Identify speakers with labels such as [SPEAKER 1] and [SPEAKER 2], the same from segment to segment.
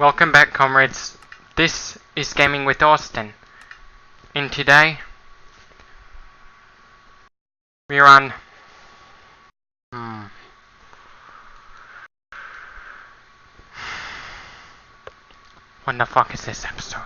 [SPEAKER 1] Welcome back, comrades. This is Gaming with Austin. And today, we're on... What the fuck is this episode?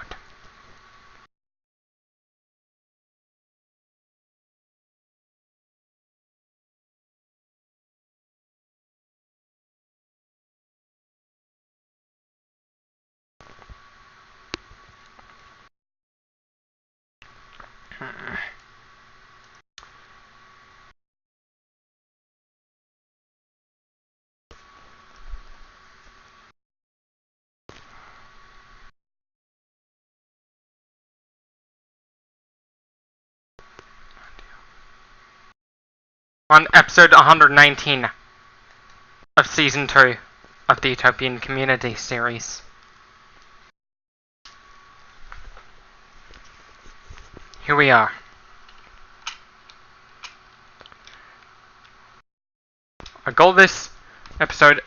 [SPEAKER 1] On episode 119 of season 2 of the Utopian Community series. Here we are. Our goal this episode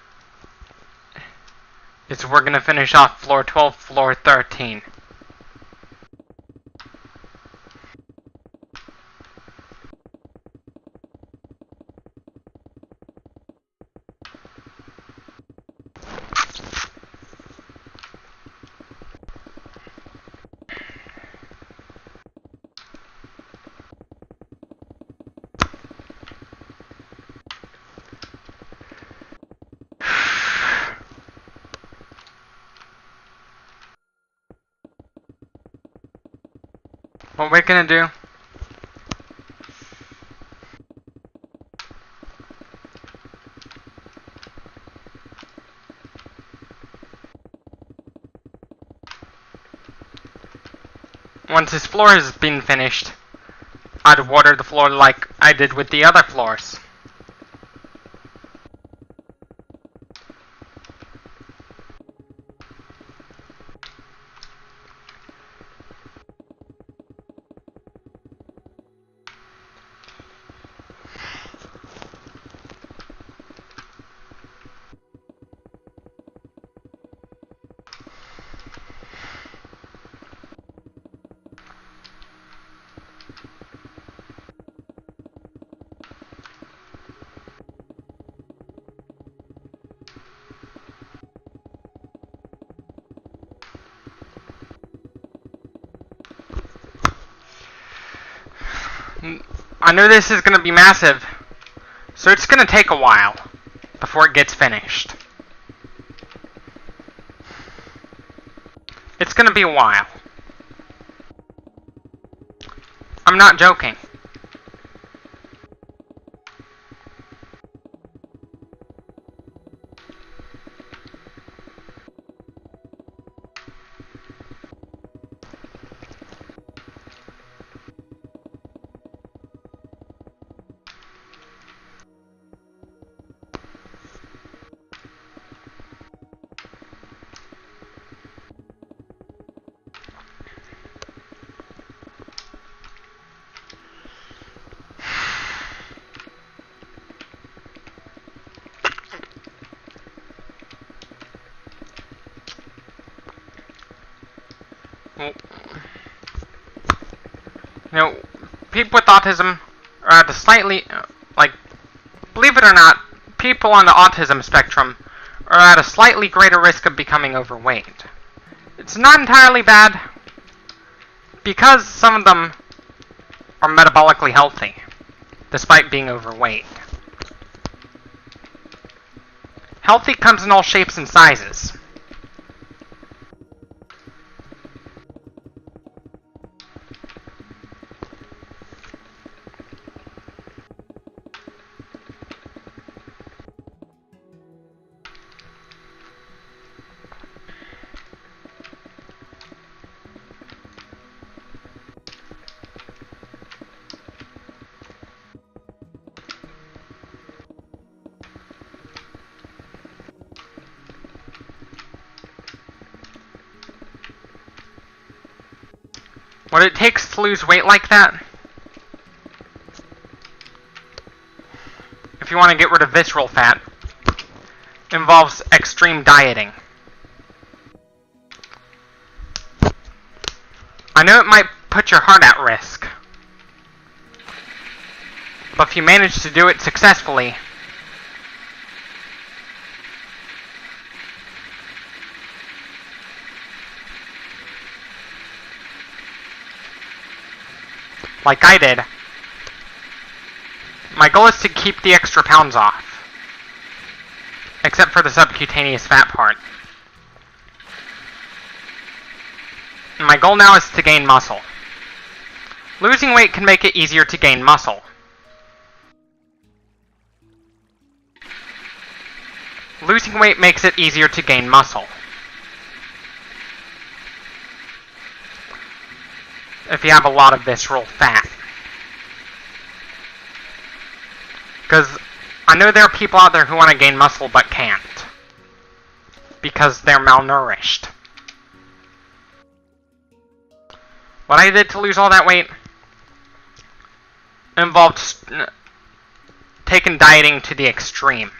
[SPEAKER 1] is we're gonna finish off floor 12, floor 13. What we're gonna do once this floor has been finished, I'd water the floor like I did with the other floors. I know this is going to be massive, so it's going to take a while before it gets finished. It's going to be a while. I'm not joking. You know, people with autism are at a slightly, believe it or not, people on the autism spectrum are at a slightly greater risk of becoming overweight. It's not entirely bad, because some of them are metabolically healthy, despite being overweight. Healthy comes in all shapes and sizes. What it takes to lose weight like that, if you want to get rid of visceral fat, involves extreme dieting. I know it might put your heart at risk, but if you manage to do it successfully, like I did, my goal is to keep the extra pounds off. Except for the subcutaneous fat part. My goal now is to gain muscle. Losing weight can make it easier to gain muscle. Losing weight makes it easier to gain muscle. If you have a lot of visceral fat. Because I know there are people out there who want to gain muscle but can't. Because they're malnourished. What I did to lose all that weight involved taking dieting to the extreme.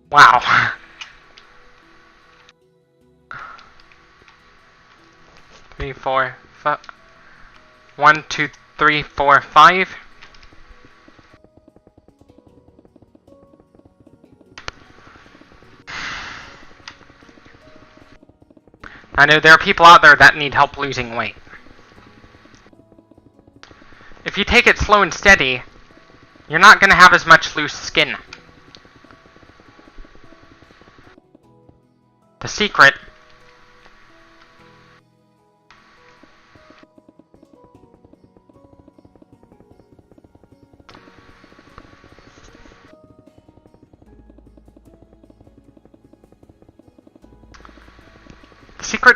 [SPEAKER 1] Wow. 3, 4, 5. 1, 2, 3, 4, 5. I know there are people out there that need help losing weight. If you take it slow and steady, you're not going to have as much loose skin. The secret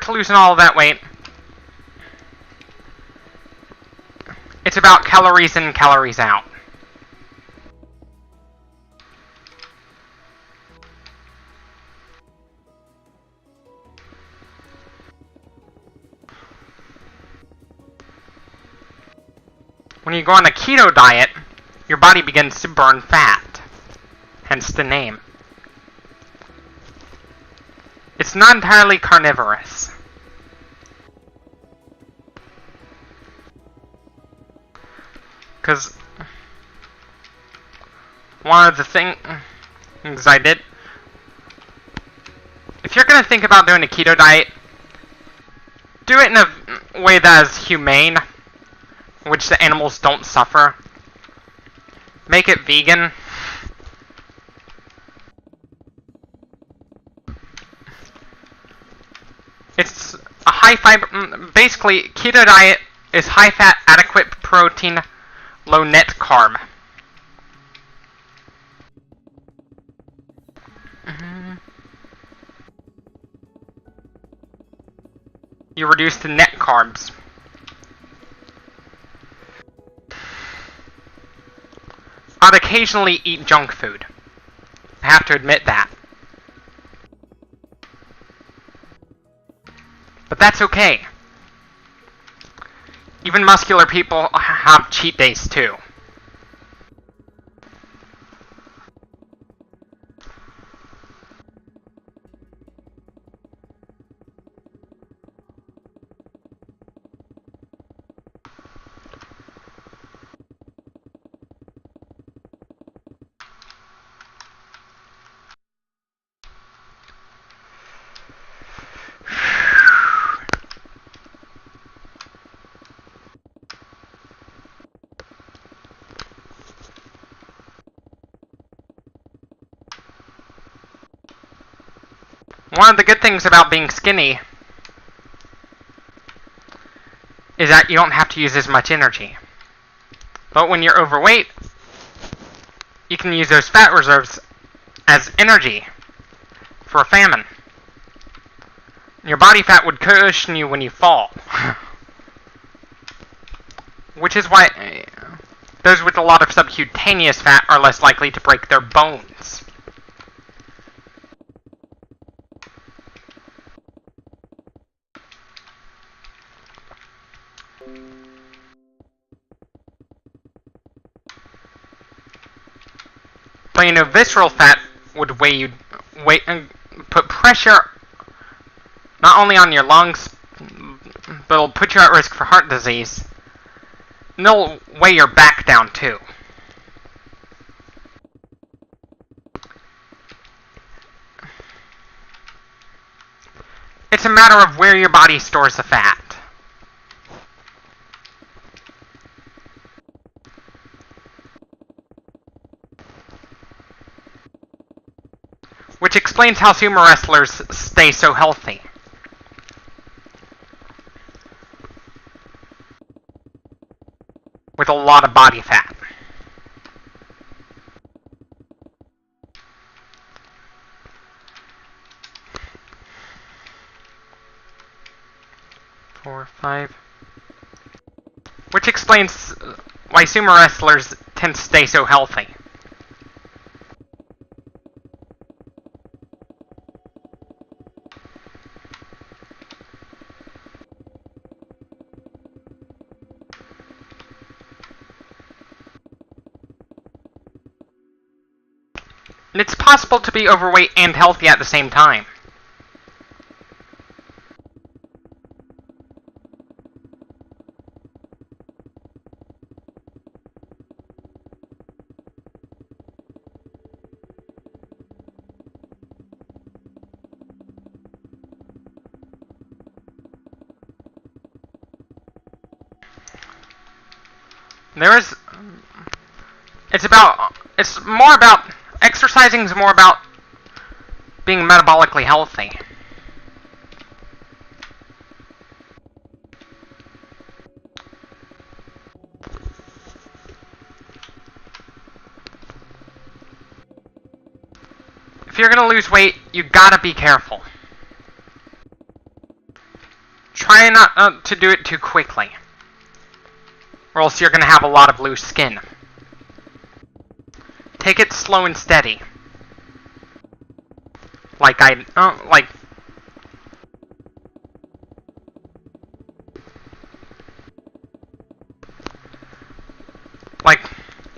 [SPEAKER 1] to losing all of that weight, it's about calories in, calories out. When you go on a keto diet, your body begins to burn fat, hence the name. It's not entirely carnivorous. Because one of the things I did, if you're going to think about doing a keto diet, do it in a way that is humane, which the animals don't suffer. Make it vegan. It's a high fiber, basically keto diet is high fat, adequate protein, low net carb. You reduce the net carbs. I'd occasionally eat junk food. I have to admit that. But that's okay. Even muscular people have cheat days too. One of the good things about being skinny is that you don't have to use as much energy. But when you're overweight, you can use those fat reserves as energy for a famine. Your body fat would cushion you when you fall. Which is why Those with a lot of subcutaneous fat are less likely to break their bones. But you know, visceral fat would put pressure not only on your lungs, but it'll put you at risk for heart disease. And they'll weigh your back down too. It's a matter of where your body stores the fat. Which explains how sumo wrestlers stay so healthy. With a lot of body fat. Four, five. Which explains why sumo wrestlers tend to stay so healthy. And it's possible to be overweight and healthy at the same time. Exercising is more about being metabolically healthy. If you're gonna lose weight, you gotta be careful. Try not to do it too quickly, or else you're gonna have a lot of loose skin. Take it slow and steady. Like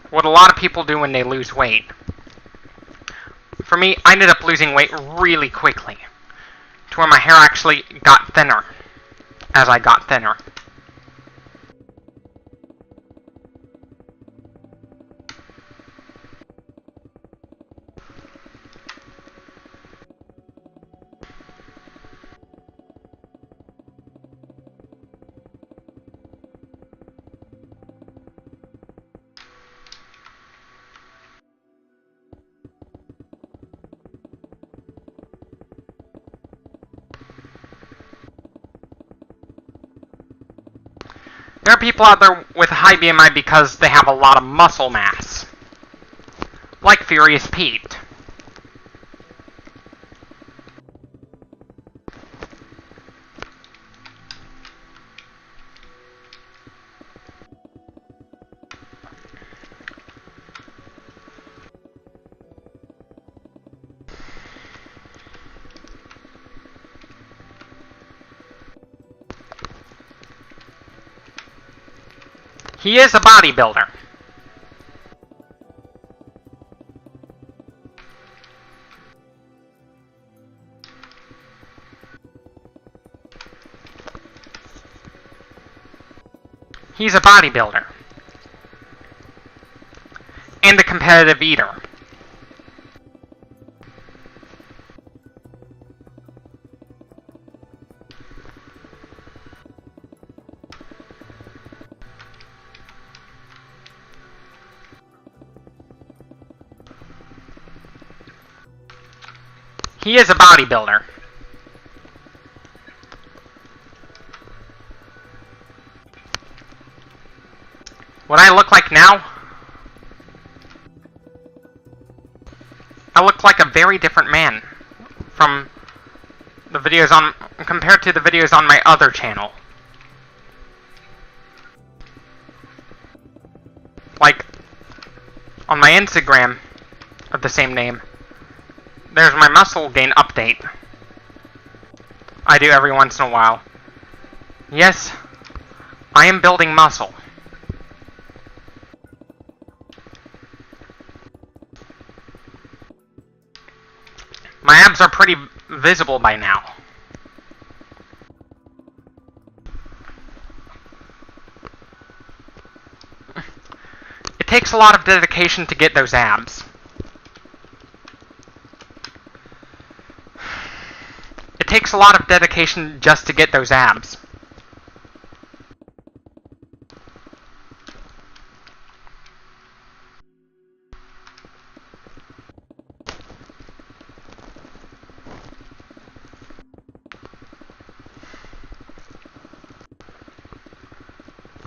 [SPEAKER 1] what a lot of people do when they lose weight. For me, I ended up losing weight really quickly, to where my hair actually got thinner as I got thinner. There are people out there with a high BMI because they have a lot of muscle mass. Like Furious Pete. He is a bodybuilder. He's a bodybuilder. And a competitive eater. He is a bodybuilder. What I look like now? I look like a very different man from the videos compared to the videos on my other channel. Like, on my Instagram of the same name, there's my muscle gain update. I do every once in a while. Yes, I am building muscle. My abs are pretty visible by now. It takes a lot of dedication to get those abs. It takes a lot of dedication just to get those abs.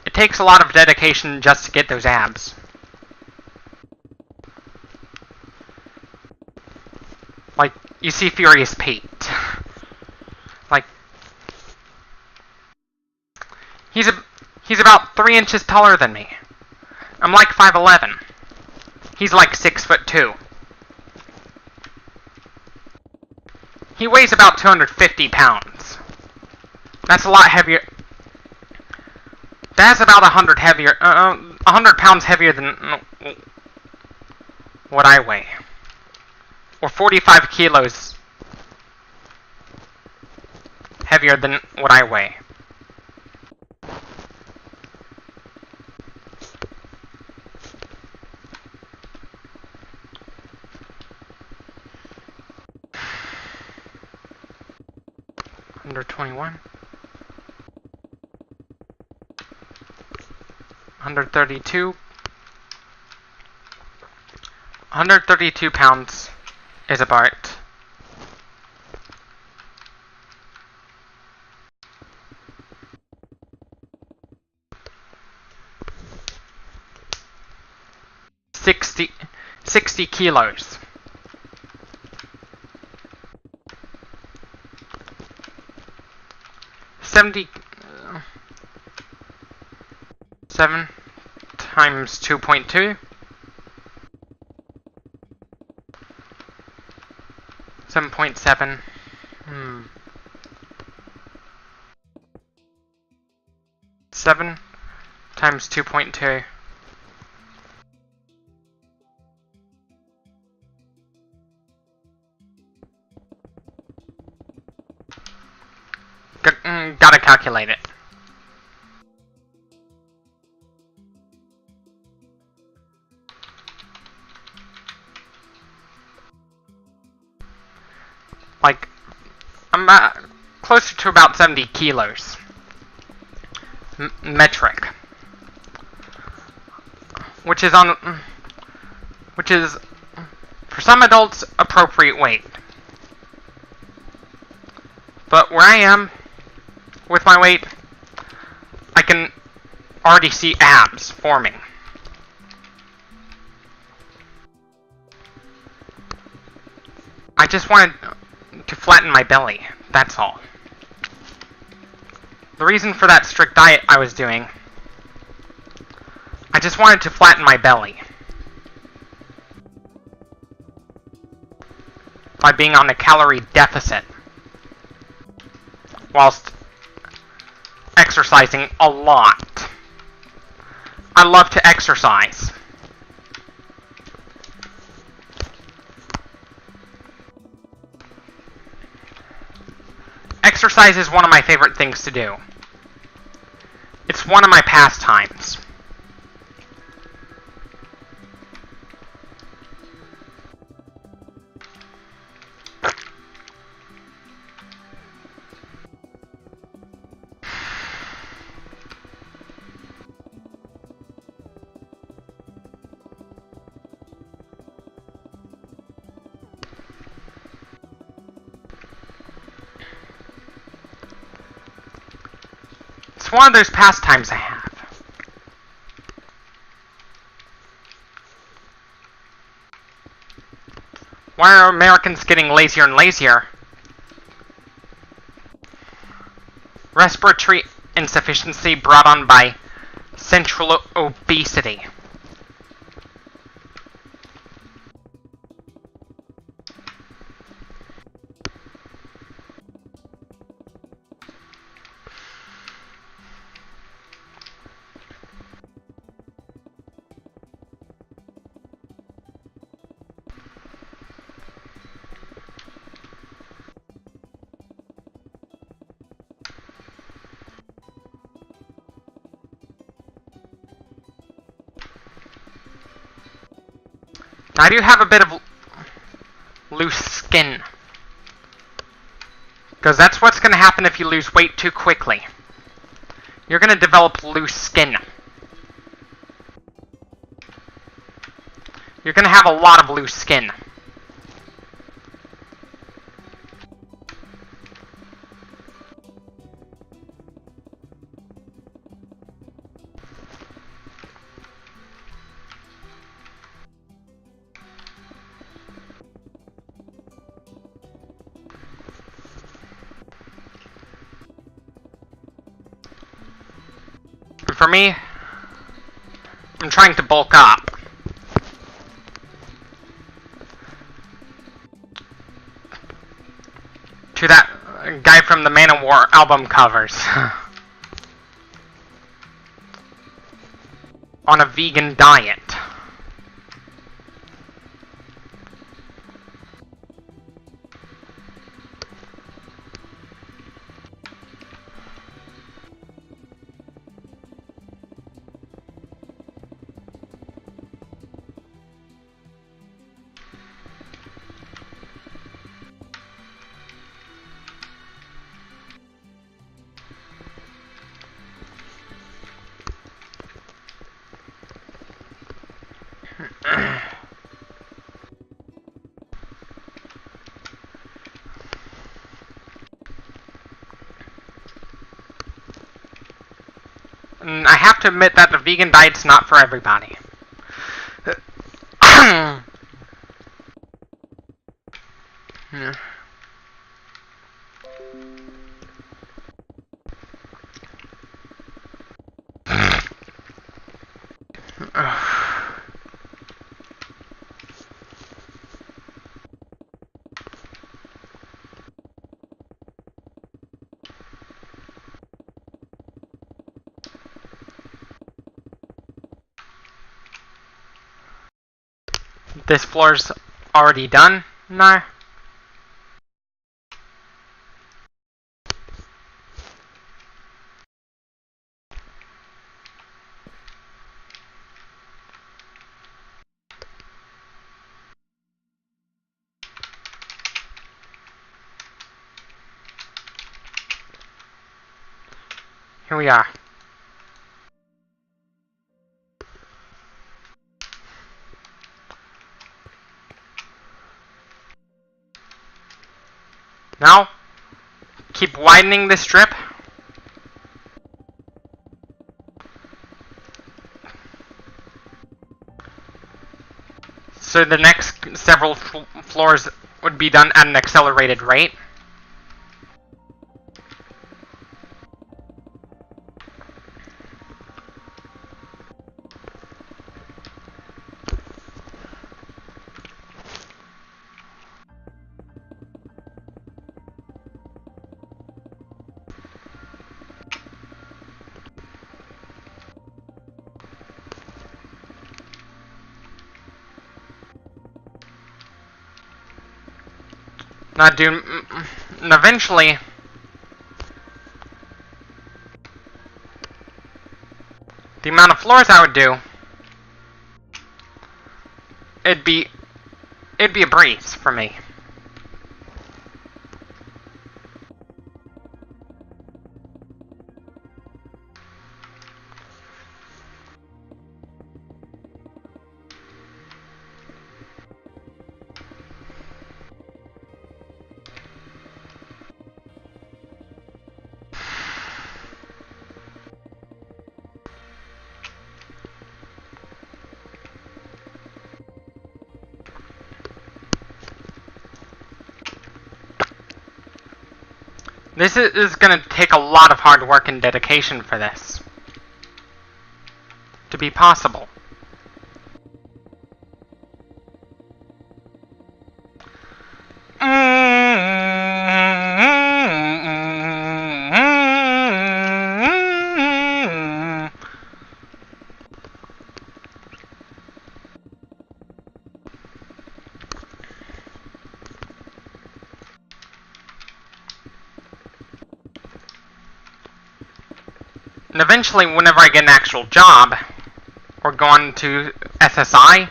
[SPEAKER 1] It takes a lot of dedication just to get those abs. Like, you see Furious Pete. Like, he's about 3 inches taller than me. I'm like 5'11". He's like 6'2". He weighs about 250 pounds. That's a lot heavier. That's about 100 pounds heavier than what I weigh. Or 45 kilos heavier than what I weigh. Under 21. 132. 132 pounds is about 60 kilos. Seven times 2.2. 7.7. 7 times 2.2. Gotta calculate it. Like, I'm closer to about 70 kilos. Metric. Which is, for some adults, appropriate weight. But where I am, with my weight, I can already see abs forming. I just wanted to flatten my belly, that's all. The reason for that strict diet I was doing, I just wanted to flatten my belly. By being on a calorie deficit. Whilst exercising a lot. I love to exercise. Exercise is one of my favorite things to do. It's one of my pastimes. It's one of those pastimes I have. Why are Americans getting lazier and lazier? Respiratory insufficiency brought on by central obesity. I do have a bit of loose skin. Because that's what's going to happen if you lose weight too quickly. You're going to develop loose skin. You're going to have a lot of loose skin. For me, I'm trying to bulk up. To that guy from the Manowar album covers. On a vegan diet. I have to admit that the vegan diet's not for everybody. This floor's already done? No. Here we are. Now, keep widening this strip. So the next several floors would be done at an accelerated rate. Not doing. Eventually, the amount of floors I would do, it'd be a breeze for me. This is going to take a lot of hard work and dedication for this to be possible. And eventually, whenever I get an actual job, or go on to SSI,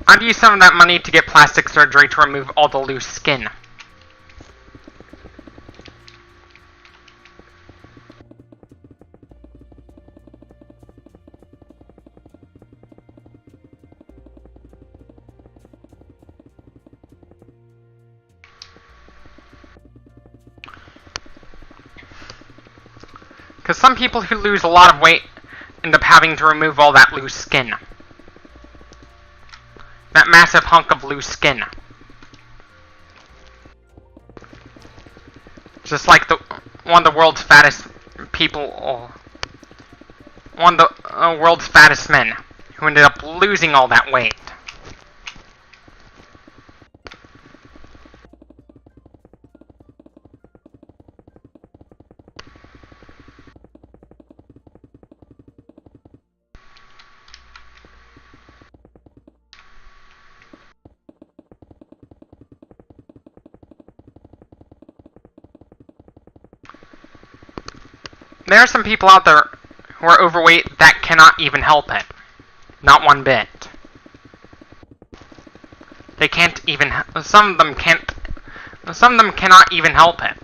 [SPEAKER 1] I'd use some of that money to get plastic surgery to remove all the loose skin. Because some people who lose a lot of weight end up having to remove all that loose skin. That massive hunk of loose skin. Just like one of the world's fattest people, one of the world's fattest men, who ended up losing all that weight. There are some people out there who are overweight that cannot even help it. Not one bit. They can't even, some of them cannot even help it.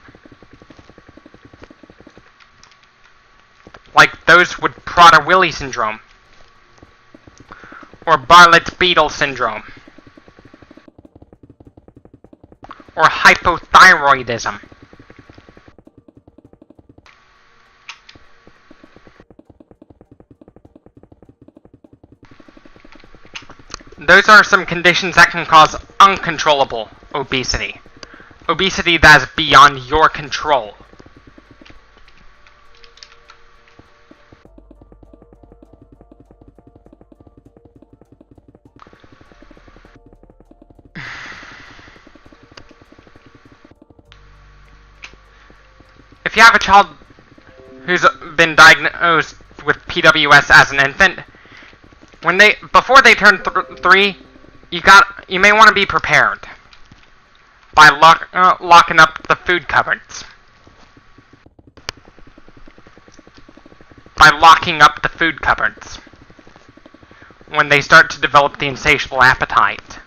[SPEAKER 1] Like those with Prader-Willi syndrome. Or Bartlett-Beetle syndrome. Or hypothyroidism. Those are some conditions that can cause uncontrollable obesity. Obesity that is beyond your control. If you have a child who's been diagnosed with PWS as an infant, before they turn 3, you may want to be prepared by locking up the food cupboards. By locking up the food cupboards when they start to develop the insatiable appetite.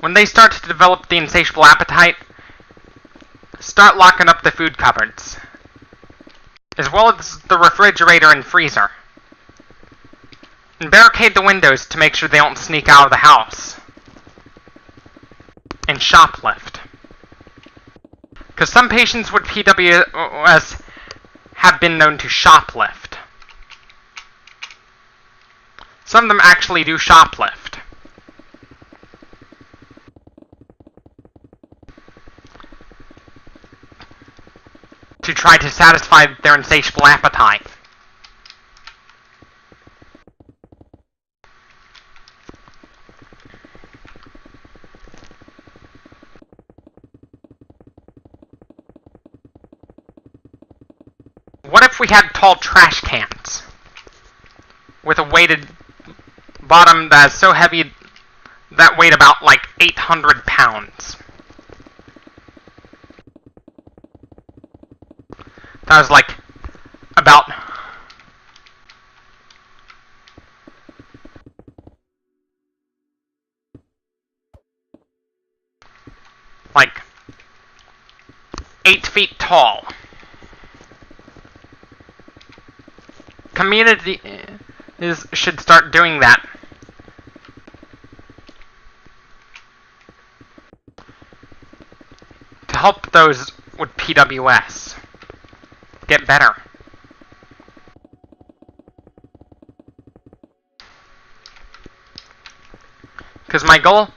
[SPEAKER 1] When they start to develop the insatiable appetite, start locking up the food cupboards, as well as the refrigerator and freezer. And barricade the windows to make sure they don't sneak out of the house. And shoplift. Because some patients with PWS have been known to shoplift. Some of them actually do shoplift. To try to satisfy their insatiable appetite. What if we had tall trash cans with a weighted bottom that is so heavy that weighed about like 800 pounds? That was like about like 8 feet tall. Communities should start doing that. To help those with PWS get better. Because my goal,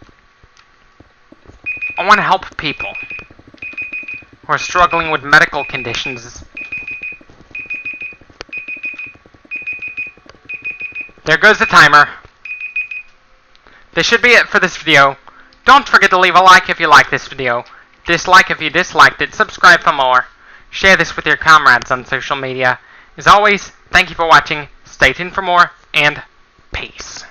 [SPEAKER 1] I want to help people who are struggling with medical conditions. There goes the timer. This should be it for this video. Don't forget to leave a like if you like this video, dislike if you disliked it, subscribe for more, share this with your comrades on social media. As always, thank you for watching, stay tuned for more, and peace.